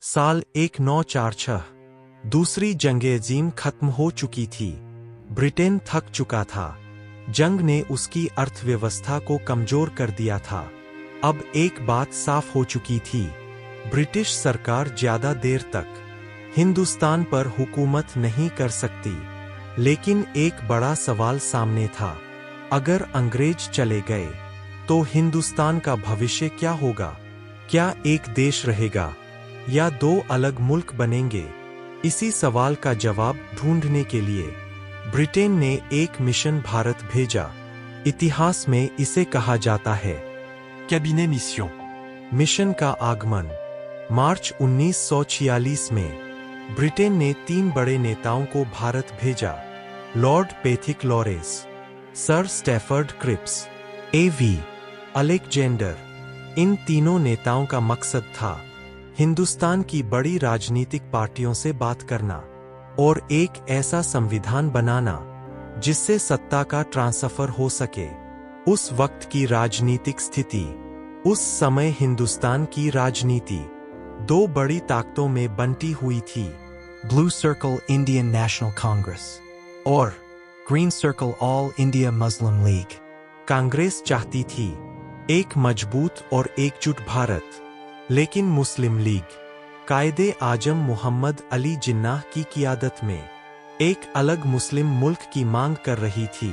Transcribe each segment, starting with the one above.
साल 1946। दूसरी जंग-ए-अज़ीम खत्म हो चुकी थी। ब्रिटेन थक चुका था। जंग ने उसकी अर्थव्यवस्था को कमजोर कर दिया था। अब एक बात साफ हो चुकी थी, ब्रिटिश सरकार ज्यादा देर तक हिंदुस्तान पर हुकूमत नहीं कर सकती। लेकिन एक बड़ा सवाल सामने था, अगर अंग्रेज चले गए तो हिंदुस्तान का भविष्य क्या होगा? क्या एक देश रहेगा या दो अलग मुल्क बनेंगे? इसी सवाल का जवाब ढूंढने के लिए ब्रिटेन ने एक मिशन भारत भेजा। इतिहास में इसे कहा जाता है कैबिनेट मिशन। मिशन का आगमन मार्च 1946 में ब्रिटेन ने 3 बड़े नेताओं को भारत भेजा, Lord Pethick Lawrence, sir Stafford Cripps, A V. Alexander. इन तीनों नेताओं का मकसद था हिंदुस्तान की बड़ी राजनीतिक पार्टियों से बात करना और एक ऐसा संविधान बनाना जिससे सत्ता का ट्रांसफर हो सके। उस वक्त की राजनीतिक स्थिति, उस समय हिंदुस्तान की राजनीति 2 बड़ी ताकतों में बंटी हुई थी, blue circle Indian National Congress और green circle All India Muslim League. Congress चाहती थी एक मजबूत और एकजुट भारत, लेकिन मुस्लिम लीग कायदे आजम मोहम्मद अली जिन्नाह की क़ियादत में एक अलग मुस्लिम मुल्क की मांग कर रही थी।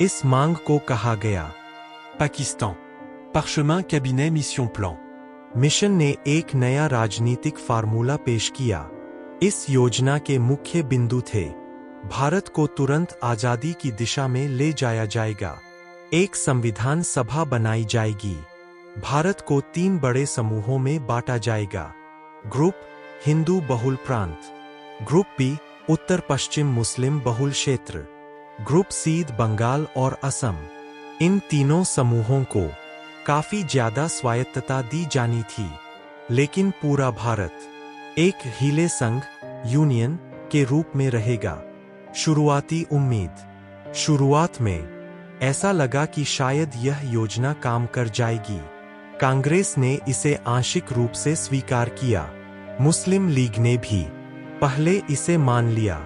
इस मांग को कहा गया पाकिस्तान पार्चेmin कैबिनेट मिशन प्लान। मिशन ने एक नया राजनीतिक फार्मूला पेश किया। इस योजना के मुख्य बिंदु थे, भारत को तुरंत आजादी की दिशा में ले जाया जाएगा, एक संविधान सभा बनाई जाएगी, भारत को 3 बड़े समूहों में बांटा जाएगा, ग्रुप हिंदू बहुल प्रांत, ग्रुप बी उत्तर पश्चिम मुस्लिम बहुल क्षेत्र, ग्रुप सी बंगाल और असम। इन तीनों समूहों को काफी ज्यादा स्वायत्तता दी जानी थी, लेकिन पूरा भारत एक हीले संघ यूनियन के रूप में रहेगा। शुरुआती उम्मीद। शुरुआत में ऐसा लगा कि शायद यह योजना काम कर जाएगी। कांग्रेस ने इसे आंशिक रूप से स्वीकार किया। मुस्लिम लीग ने भी पहले इसे मान लिया।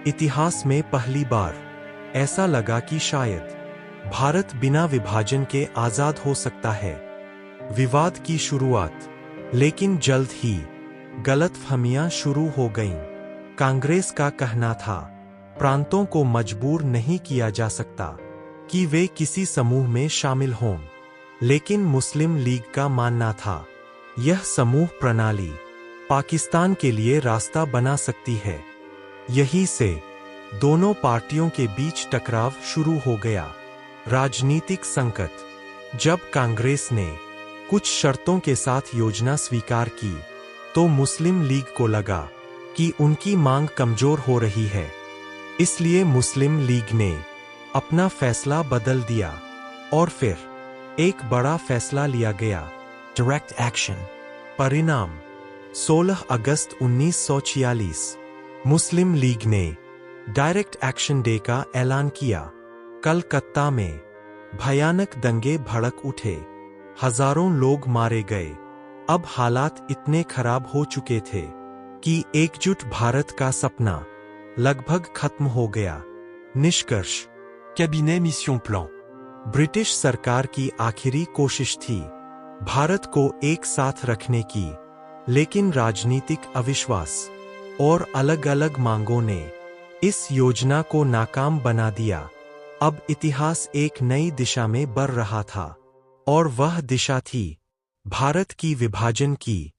इतिहास में पहली बार ऐसा लगा कि शायद भारत बिना विभाजन के आजाद हो सकता है। विवाद की शुरुआत, लेकिन जल्द ही गलतफहमियां शुरू हो गईं। कांग्रेस का कहना था, प्रांतों को मजबूर नहीं किया जा सकता कि वे किसी समूह में शामिल हों, लेकिन मुस्लिम लीग का मानना था, यह समूह प्रणाली पाकिस्तान के लिए रास्ता बना सकती है। यहीं से दोनों पार्टियों के बीच टकराव शुरू हो गया। राजनीतिक संकट। जब कांग्रेस ने कुछ शर्तों के साथ योजना स्वीकार की, तो मुस्लिम लीग को लगा कि उनकी मांग कमजोर हो रही है। इसलिए मुस्लिम लीग ने अपना फैसला बदल दिया और फिर एक बड़ा फैसला लिया गया, डायरेक्ट एक्शन। परिणाम 16 अगस्त 1946 मुस्लिम लीग ने डायरेक्ट एक्शन डे का ऐलान किया। कलकत्ता में भयानक दंगे भड़क उठे, हजारों लोग मारे गए। अब हालात इतने खराब हो चुके थे कि एकजुट भारत का सपना लगभग खत्म हो गया। निष्कर्ष, कैबिनेट मिशन प्लान ब्रिटिश सरकार की आखिरी कोशिश थी भारत को एक साथ रखने की, लेकिन राजनीतिक अविश्वास और अलग-अलग मांगों ने इस योजना को नाकाम बना दिया। अब इतिहास एक नई दिशा में बढ़ रहा था, और वह दिशा थी भारत की विभाजन की।